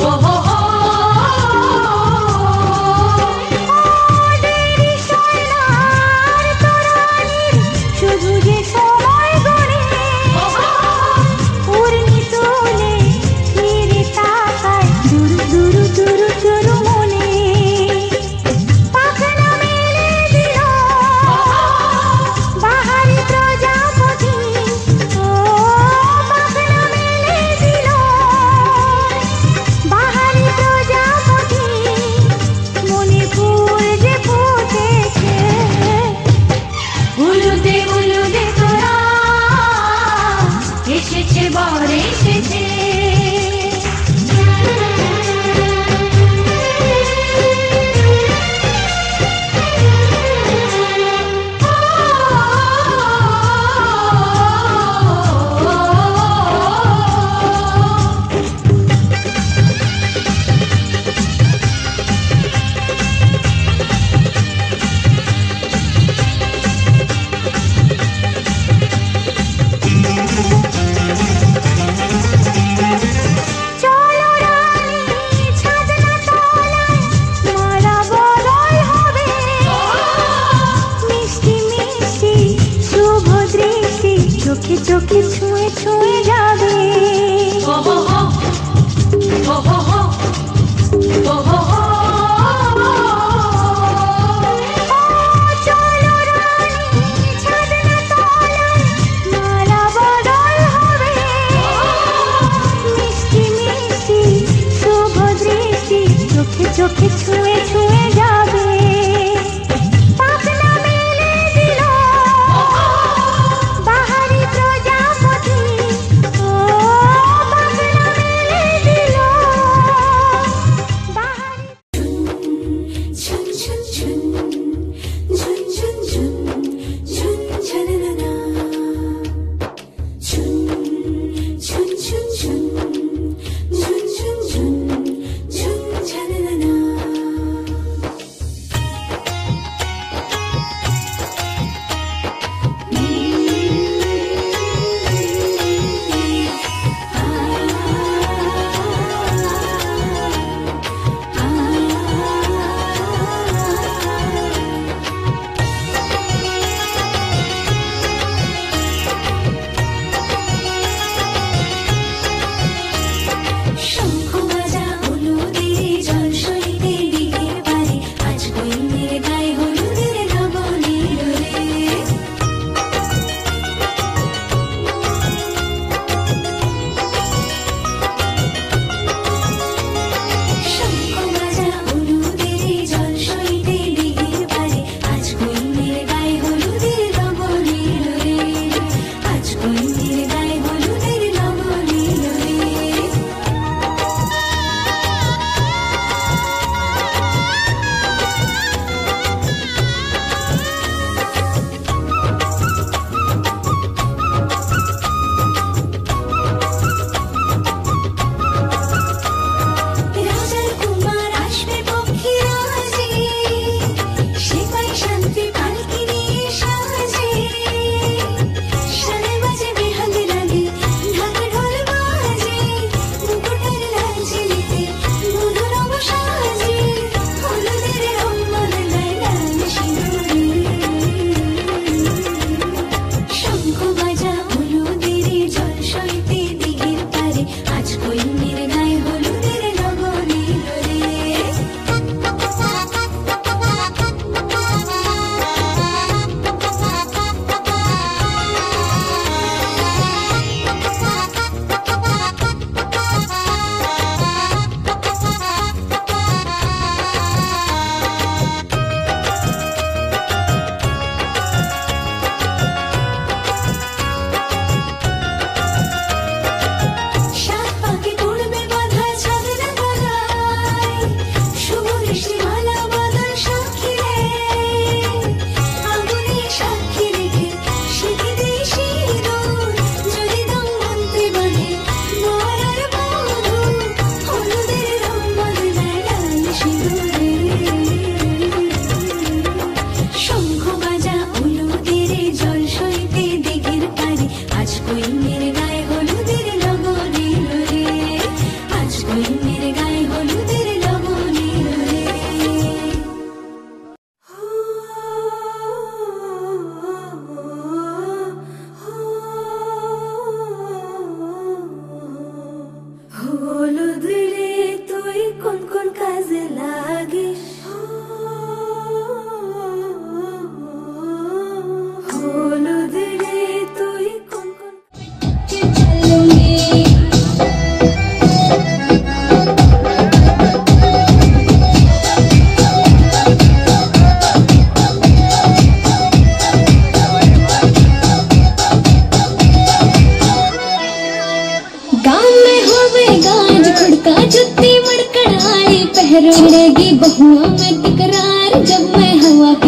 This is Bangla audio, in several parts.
Oh, oh, oh.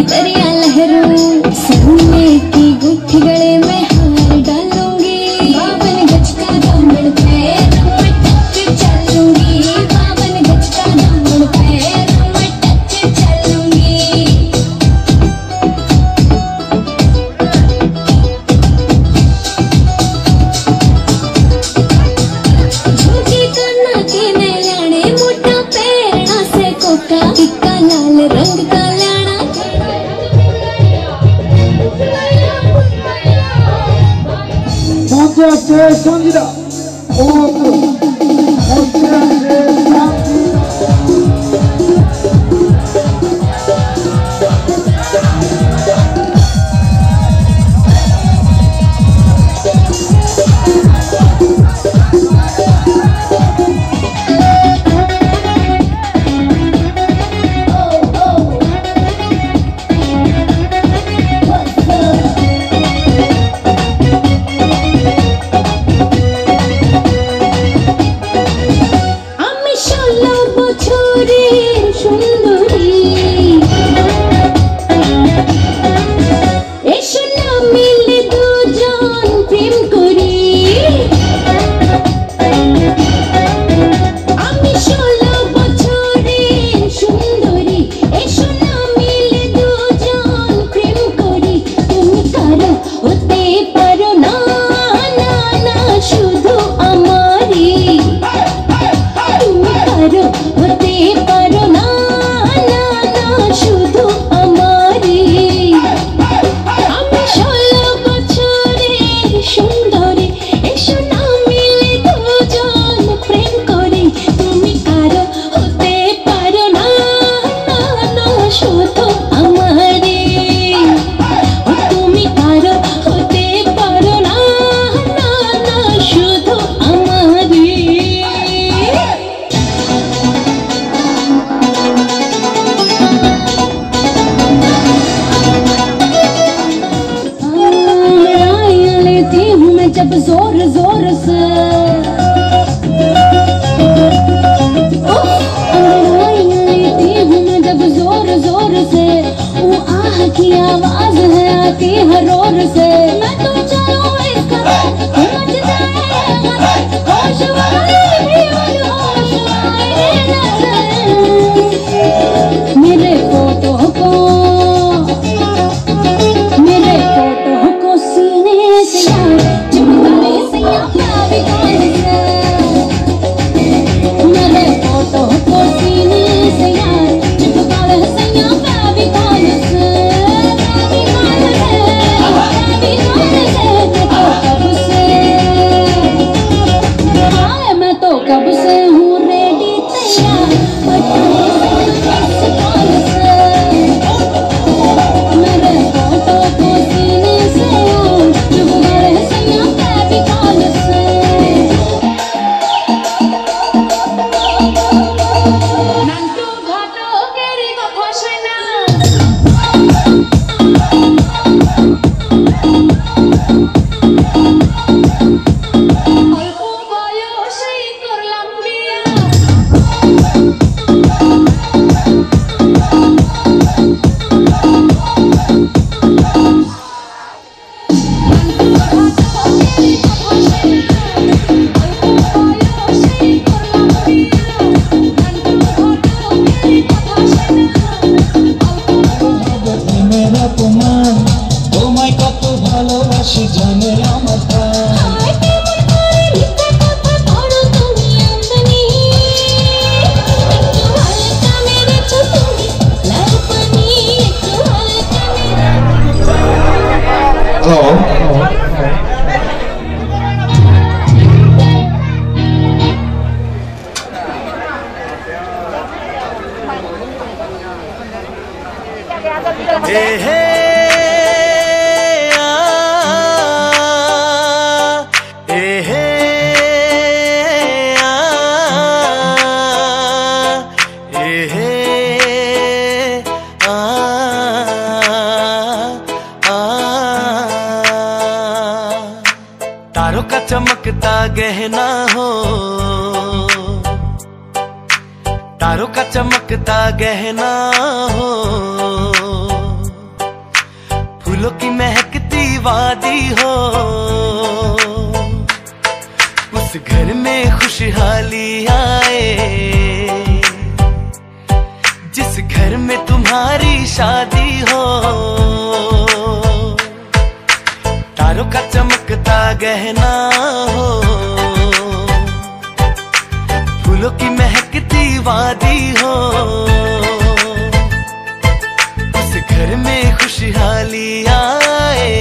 दरिया लहरों सोने की गुठी गले में हार डालूंगी। 52 गज का दामन पैरों में टच चलूंगी। 52 गज का दामन पैरों में टच चलूंगी। झुमकी करना के नैलाने मोटा पैरना से कोका टिक्का लाल रंग का लाना। संगीता जब जोर जोर से लेती हूँ मैं जब जोर जोर से वो आह की आवाज है आती है रोर से। मैं तो चाहूँ इसका मच जाए होश वाले भी होश आए। मेरे फोटो को सीने से यार तारों का चमकता गहना हो, तारों का चमकता गहना हो, वादी हो, उस घर में खुशहाली आए, जिस घर में तुम्हारी शादी हो। तारों का चमकता गहना हो, फूलों की महकती वादी हो, उस घर में खुशहाली आए,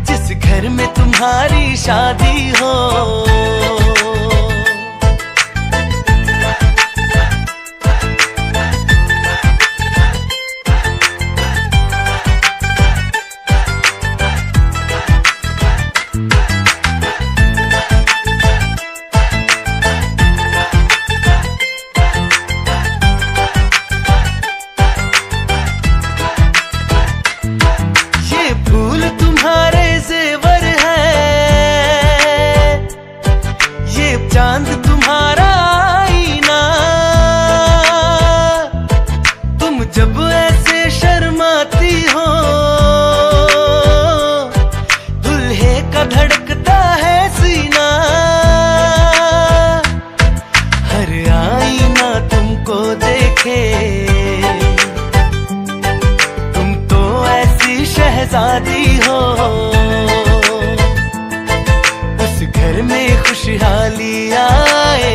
जिस घर में तुम्हारी शादी हो। चांद तुम्हारा आईना, तुम जब ऐसे शर्माती हो, दुल्हे का धड़कता है सीना। हर आईना तुमको देखे, तुम तो ऐसी शहजादी हो, उस घर में खुशहाली आए,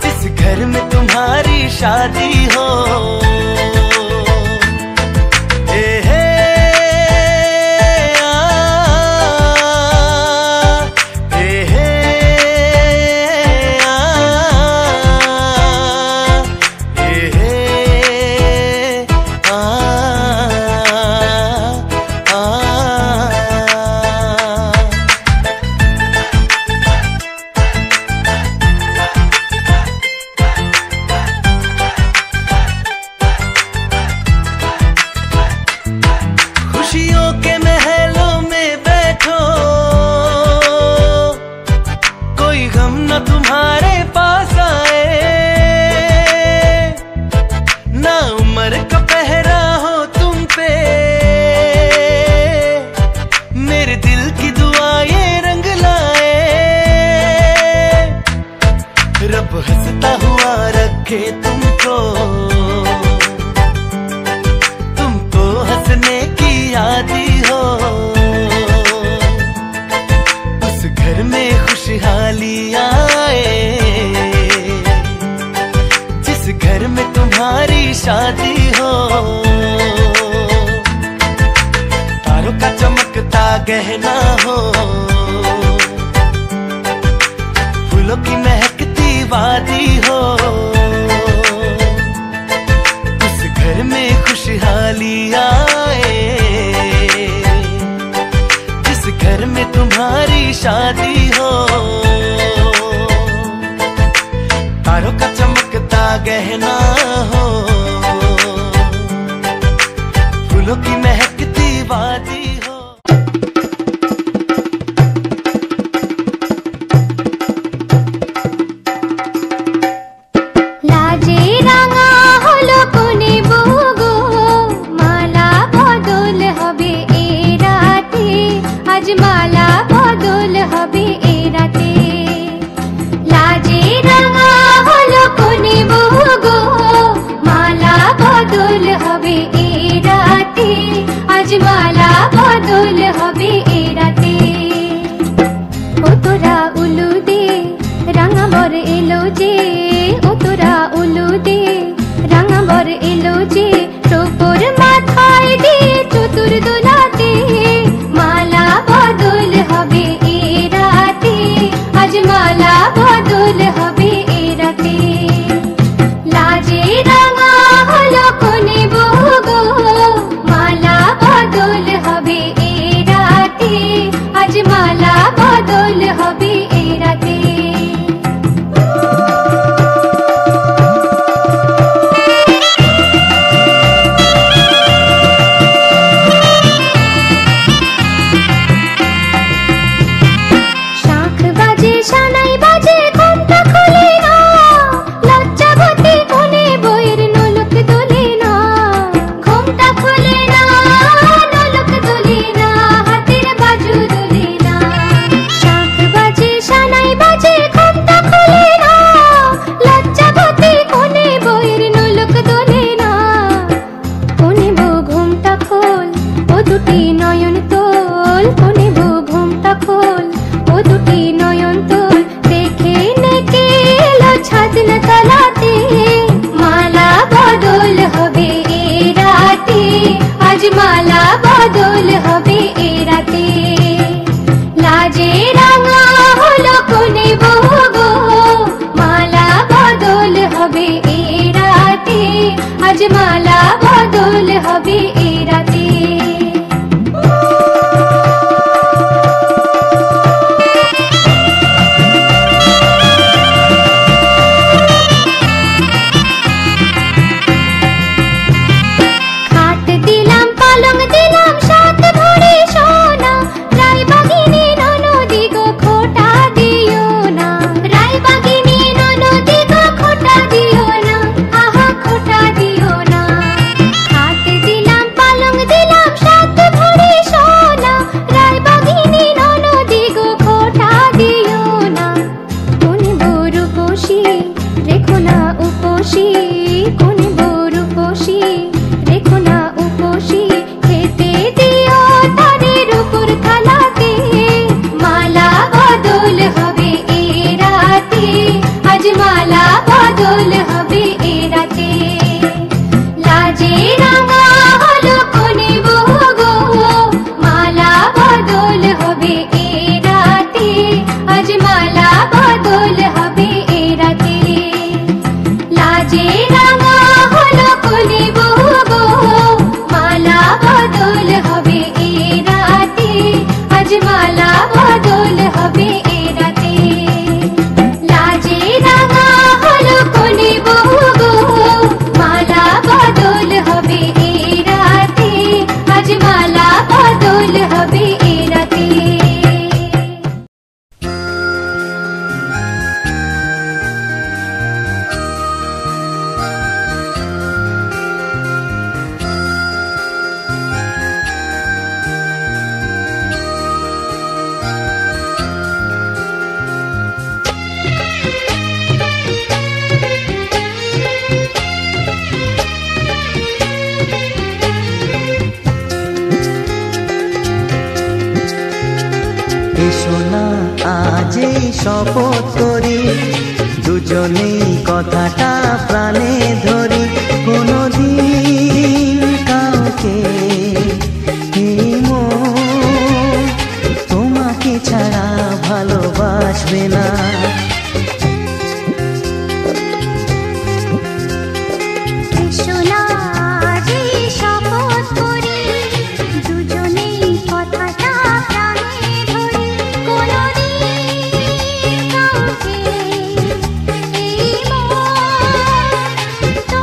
जिस घर में तुम्हारी शादी हो। खुशियों के महलों में बैठो, कोई गम न तुम्हारे पास आए, ना उम्र का पहरा हो तुम पे, मेरे दिल की दुआ ये रंग लाए। रब हंसता हुआ रखे तुमको, आदि हो, उस घर में खुशहाली आए, जिस घर में तुम्हारी शादी हो। तारों का चमकता गहना हो, फूलों की महकती वादी हो, उस घर में खुशहाली आए, घर में तुम्हारी शादी हो। तारों का चमकता गहना हो, फूलों की महकती वादी हो। लाजे रांगा हलो कोने बोगो, माला बदल हबे ए राते, आज माला बदल हबे ए राते। लाजे रांगा हलो कोने बोगो, माला बदल हबे ए राते, आज माला बदल हबे ए राते। ओ तोरा उलू दे रांगा बर एलो जे, ओ तोरा उलू दे रांगा बर एलो जे, टोपर माथाय दे चतुर दोलाते, माला बदल हबे ए राते, आज माला बदल हबे ए राते। लाजे रांगा हलो कोने बोगो, माला बदल हबे ए राते, आज माला बदल हबे ए राते। তলাতে মালা বদল হবে এ রাতে, আজ মালা বদল হবে এ রাতে। লাজে রাঙা হলো কোনে বউ গো, মালা বদল হবে এ রাতে, আজ মালা বদল হবে এ রাতে। শপথ করি দুজনেই কথাটা প্রাণে ধরি, কোনদিন কাউকে এই মন তোমাকে ছাড়া ভালোবাসবে না। তো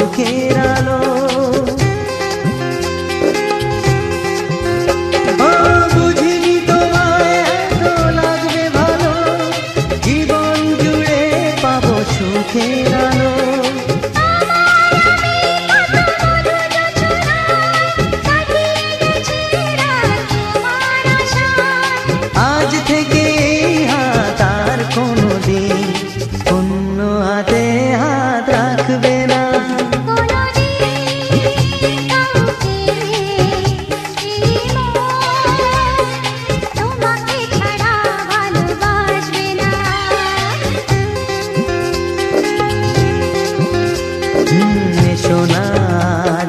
সুখের আলো। বুঝিনি তোমায় এত লাগবে ভালো, জীবন জুড়ে পাবো সুখের আলো। আজ থেকে এই হাত আর কোনোদিন অন্য হাতে হাত রাখবে না। সোনা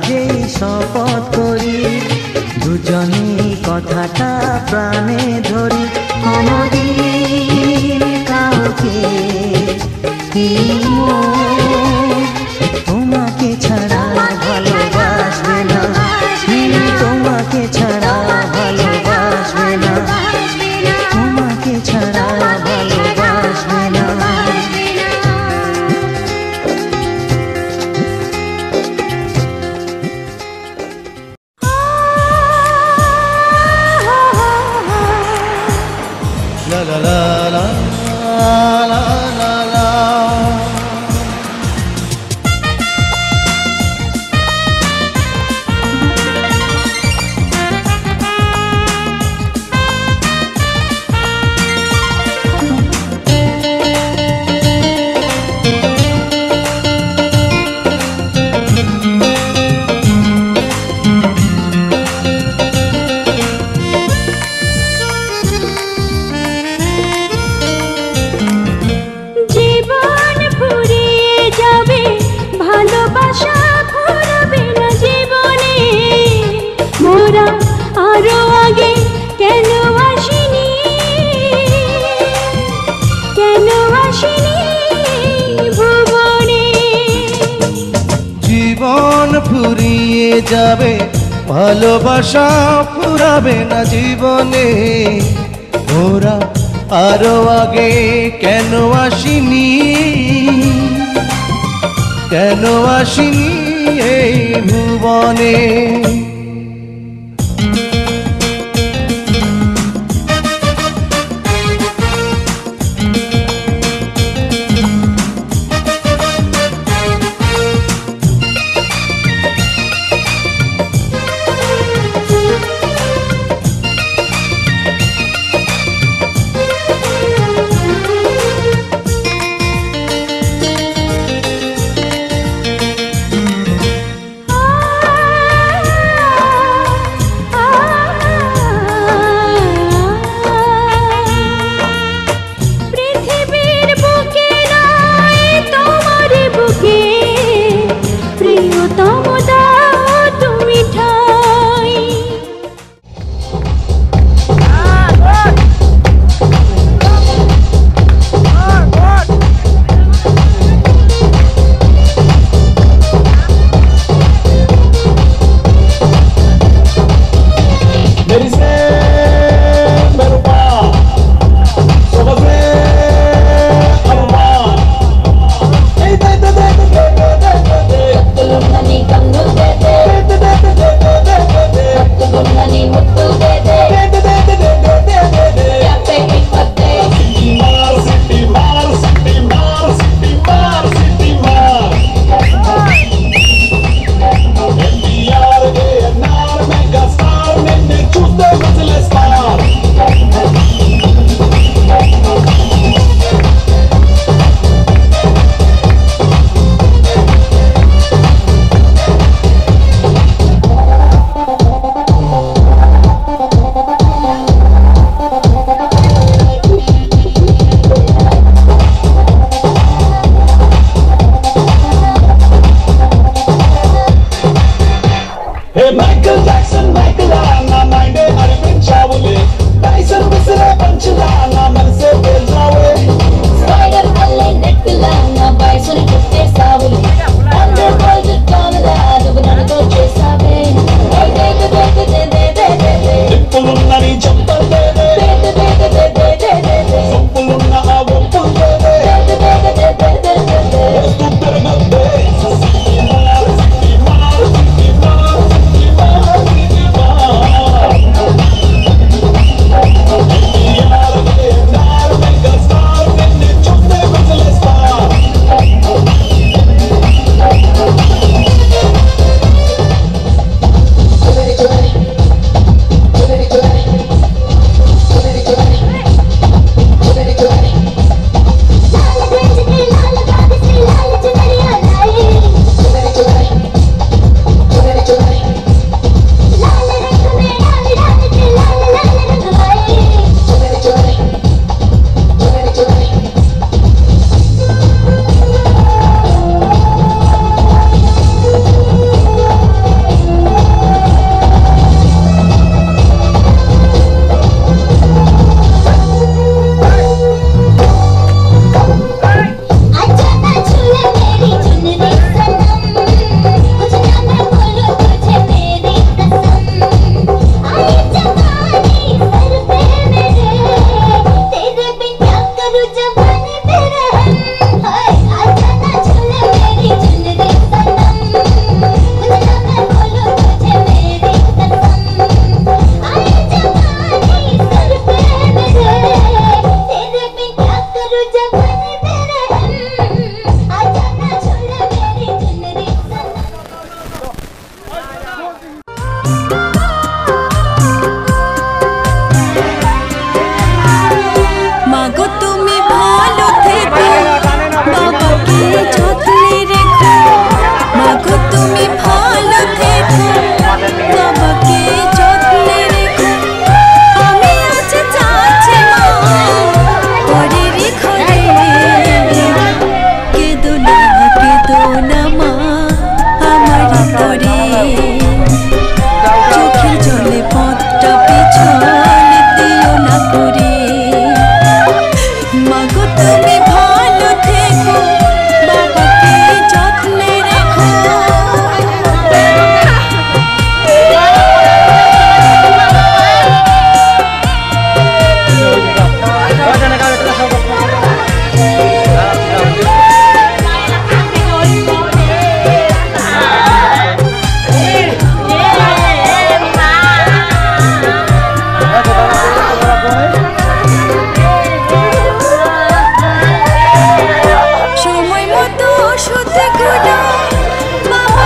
যেই শপথ করি, দুজনেই কথাটা প্রাণে ধরি, কোনদিন কাউকে তোমাকে ছাড়া ভালোবাসবে না, তোমাকে ছাড়া ভালোবাসবে না, তোমাকে ছাড়া ভালোবাসবে না। La la la la la la la. ফুরিয়ে যাবে ভালোবাসা ফুরাবে না জীবনে, ওরা আরো আগে কেন আসিনি, কেন আসিনি এই ভুবনে।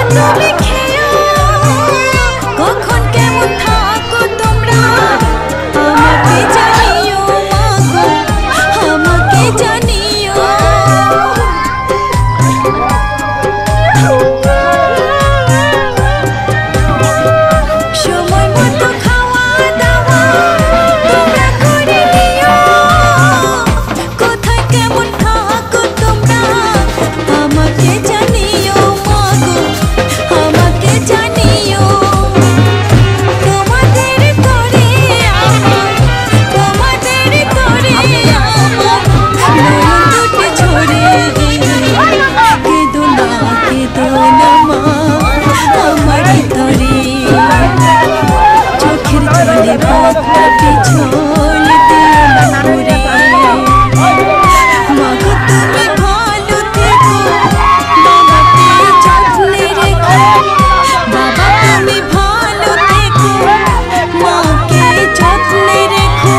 তুমি খেও কখন কেমন থাকো তোমরা আমাকে জানিও মাগো আমাকে জানিও সময় মতো খাওয়া দাওয়া তোমরা করে নিও কোথায় কেমন থাকো তোমরা আমাকে জানিও মাগো আমাকে জানিও তোমাদের তরে আমার নয়ন দুটি ঝরে কেঁদো না মা আমার তরে চোখের জলে পথটা পিছল দিও ঘুরে মাগো তুমি ভালো থেকো বাবাকে যত্নে রেখো বাবা তুমি ভালো থেকো মাকে যত্নে রেখো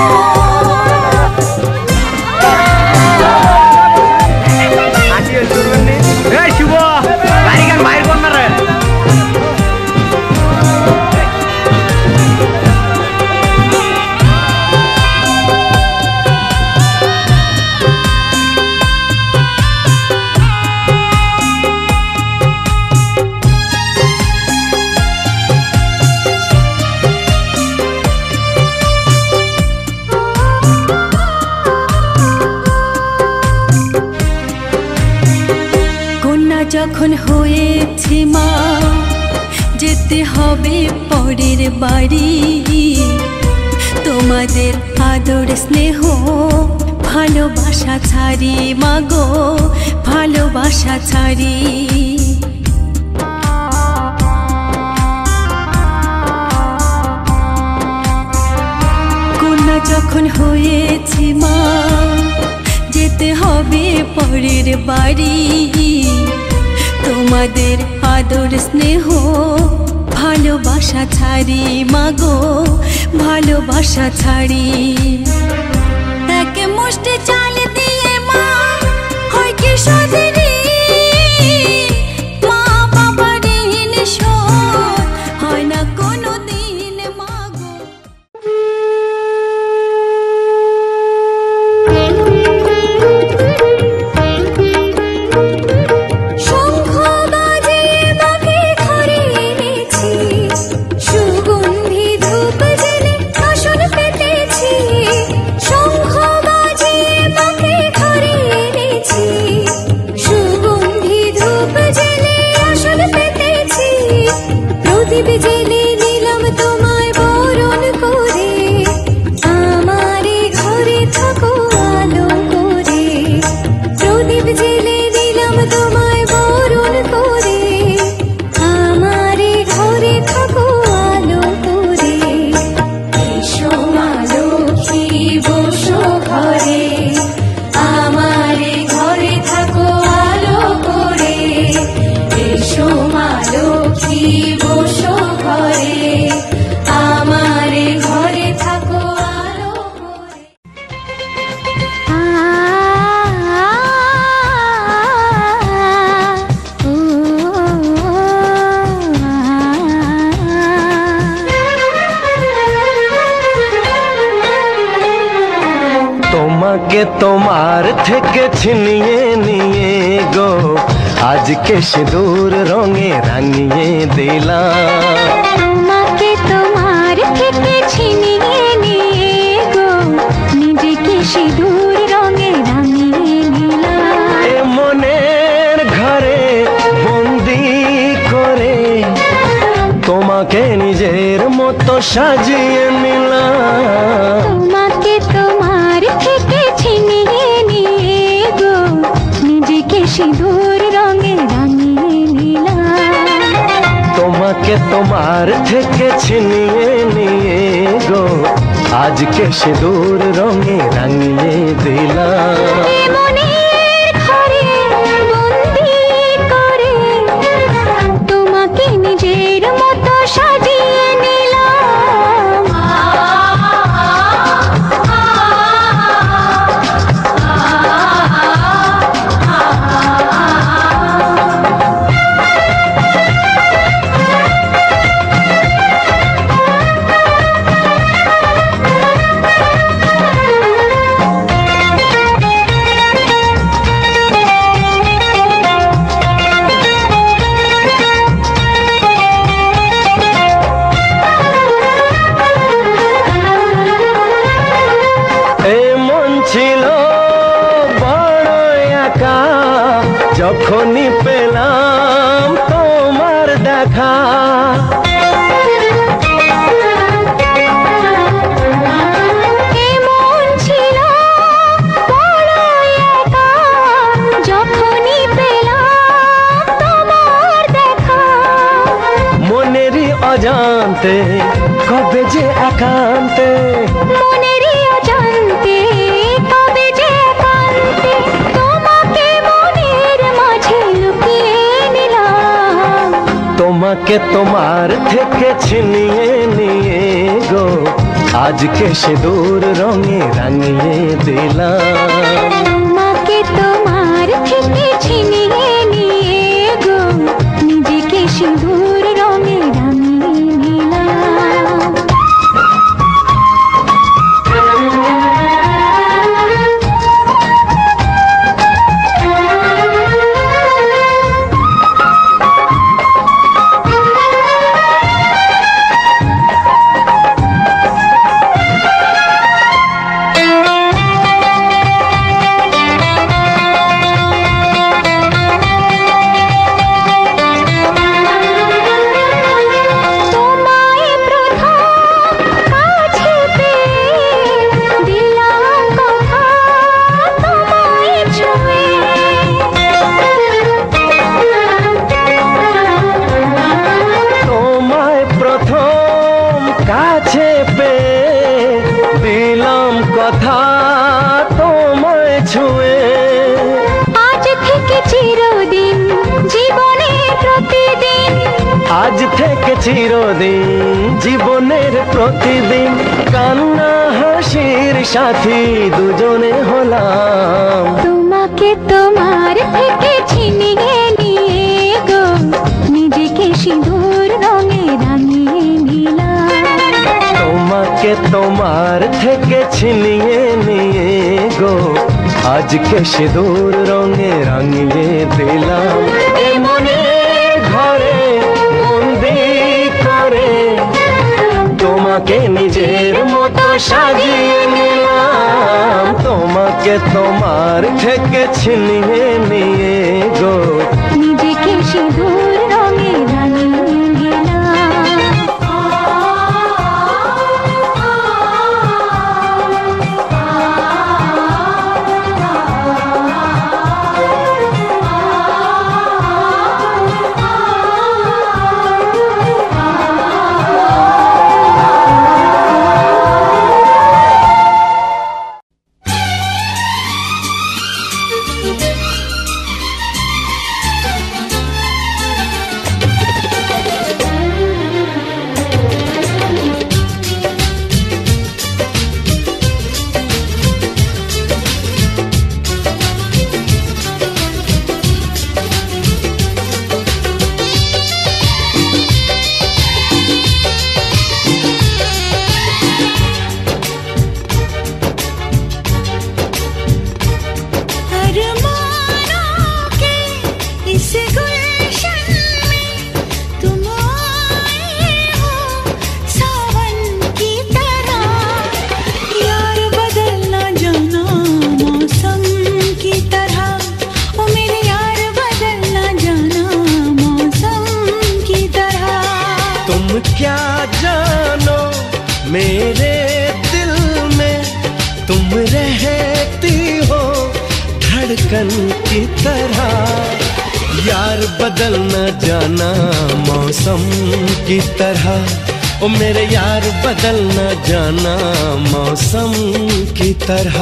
কন্যা যখন হয়েছে মা যেতে হবে পরের বাড়ি তোমাদের আদর স্নেহ ভালোবাসা ছাড়ি মাগো ভালোবাসা ছাড়ি কন্যা যখন হয়েছে মা যেতে হবে পরের বাড়ি তোমাদের আদর স্নেহ ভালোবাসা ছাড়ি মাগো ভালোবাসা ছাড়ি এক মুষ্টি চাল দিয়ে মা হয় কি সদরি মা বাবার ঋণ শোধ হয় না কোনো দিন মাগো বিজেলে নিলাম তোমায় বরণ করে আমারে ঘরে থাকো আলো করে প্রদীপ জেলে নিলাম তোমায় বরণ করে আমারে ঘরে থাকো আলো করে এসো মা লক্ষ্মী বসো ঘরে আমারে ঘরে থাকো আলো করে এসো মা লক্ষ্মী বসো ঘরে আমারে ঘরে থাকো আলো করে তোমাকে তোমার থেকে ছিনিয়ে নিয়ে গো আজকে সিঁদুর রঙে রাঙিয়ে দিলাম তোমাকে তোমার থেকে ছিনিয়ে নিয়ে গো নিজেকে সিঁদুর রঙে রাঙিয়ে নিলাম এ মনের ঘরে বন্দি করে তোমাকে নিজের মতো সাজিয়ে নিলাম তোমাকে তোমার থেকে ছিনিয়ে নিয়ে গো নিজেকে সিঁদুর রঙে রাঙিয়ে নিলাম তোমাকে তোমার থেকে ছিনিয়ে নিয়ে গো আজকে সিঁদুর রঙে রাঙিয়ে দিলাম মনের ঘরে বন্দি করে তোমাকে নিজের মতো সাজিয়ে নিলাম দেখা এমন ছিল বড় একা যখনই পেলাম তোমার দেখা মনেরই অজান্তে কবে যে একান্তে মনেরই অজান্তে কবে যে একান্তে তোমাকে মনের মাঝে লুকিয়ে নিলাম তোমাকে তোমার থেকে ছিনিয়ে নিয়ে গো আজকে সিঁদুর রঙে রাঙিয়ে দিলাম তোমাকে তোমার থেকে ছিনিয়ে নিয়ে গো নিজেকে সিঁদুর রঙে রাঙিয়ে নিলাম তোমায় প্রথম কাছে পেয়ে দিলাম কথা তোমায় ছুঁয়ে তোমায় প্রথম কাছে পেয়ে দিলাম কথা তোমায় ছুঁয়ে আজ থেকে চিরদিন জীবনের প্রতিদিন আজ থেকে চিরদিন জীবনের প্রতিদিন কান্না হাসির সাথী দুজনে হলাম তোমাকে তোমার থেকে ছিনিয়ে নিয়ে গো নিজেকে সিঁদুর রঙে রাঙিয়ে নিলাম তোমাকে তোমার থেকে ছিনিয়ে নিয়ে গো আজকে সিঁদুর রঙে রাঙিয়ে দিলাম এ মনে ঘরে বন্দি করে তোমাকে নিজের মতো সাজিয়ে নিলাম তোমাকে তোমার থেকে ছিনিয়ে নিয়ে গো নিজেকে সিঁদুর রঙে রাঙিয়ে নিলাম मेरे दिल में तुम रहती हो धड़कन की तरह, यार बदल न जाना मौसम की तरह, ओ मेरे यार बदल न जाना मौसम की तरह।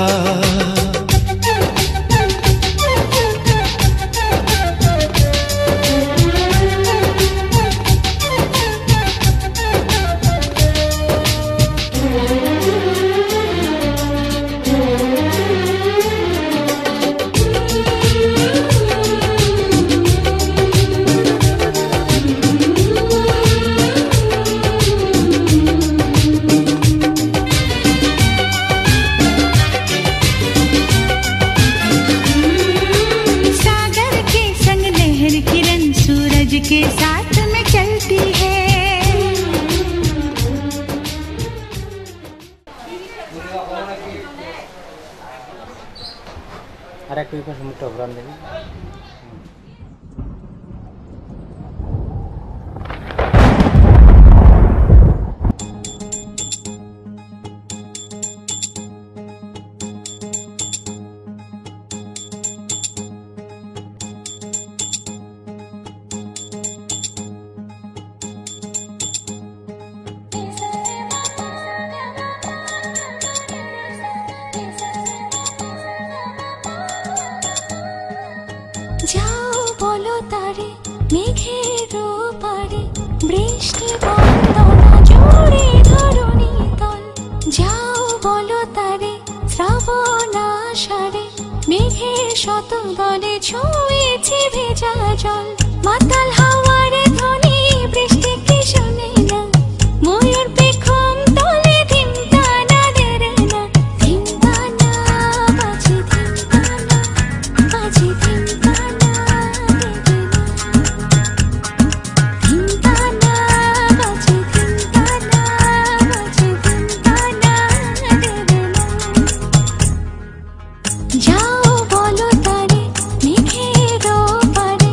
के साथ में चलती है। अरे कोई कुछ मुट्ठा भरा नहीं। বৃষ্টি বন্দনা জোরে ধরণী তল যাও বলো তারে শ্রাবণ আষাঢ়ে মেঘের শত দলে ছুঁয়েছে ভেজা জল মাতাল হাওয়ারে ধ্বনি বৃষ্টি কি শোনে না ময়ূর পেখম তলে ধিমতানা দেরে না ধিমতানা বাজে ধিমতানা বাজে ধিমতানা দেরে না ধিমতানা বাজে ধিমতানা বাজে ধিমতানা দেরে না যাও বলো তারে মেঘের পারে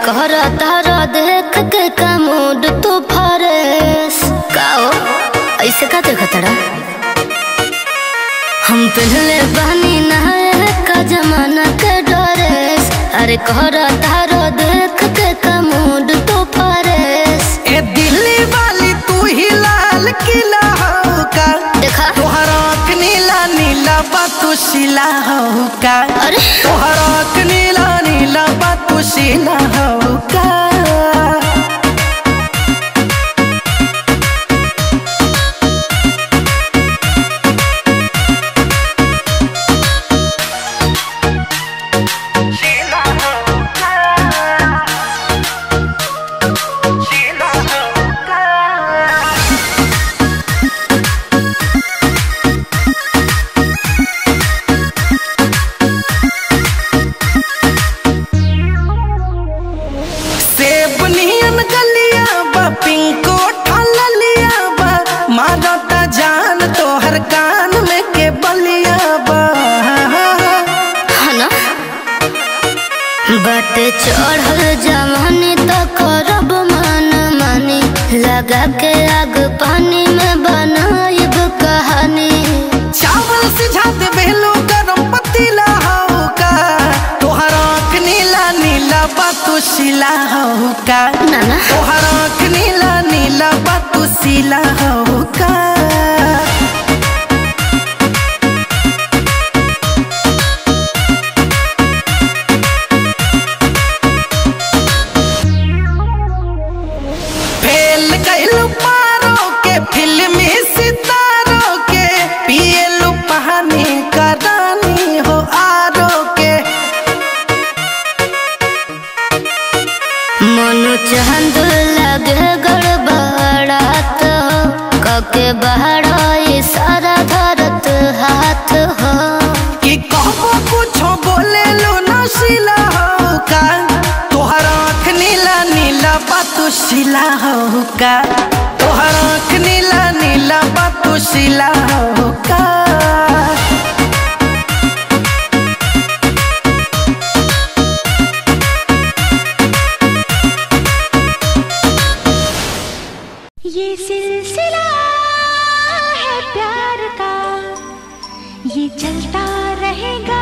कहरा तारा देख के का मूड तू फरेस काओ ऐसे का देखा तड़ा हम पहले बहनी नहाए का जमाना के ड्रेस अरे कहरा तारा देख के का मूड तू फरेस ए दिल्ली वाली तू ही लाल किला हो का देखा तोहरा नीला नीला बातू शिला हो का अरे तोहरा नीला नीला बातू शिला हो का चढ़ल जवानी तो करब मन मानी लगा के आग पानी में बनाइब कहानी चावल सिझात बेलो गरम पतीला हो का तोहरा नीला नीला बातू शिला हो का नाना तोहरा नीला नीला बातू शिला हो का चंद लगे गड़बड़ात कके बहराई सारा धरत हाथ हो कि कहबो कुछो बोले लो नशीला हो का तोहरा नीला नीला बातू शिला हो का तोहरा नीला नीला बातू शिला हो का ये सिलसिला है प्यार का ये चलता रहेगा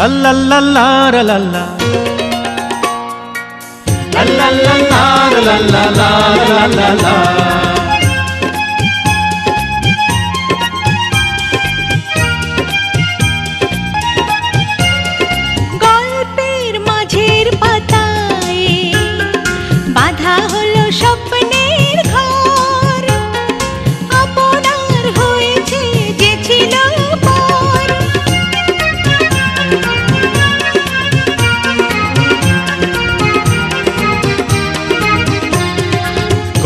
লা লা লা লা লা লা লা লা লা লা লা লা লা লা লা। গল্পের মাঝের পাতায় বাঁধা হলো স্বপ্নের ঘর, আপনার হয়েছে যে ছিল পর।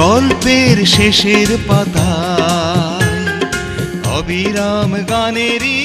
গল্পের শেষের পাতায় অবিরাম গানেরই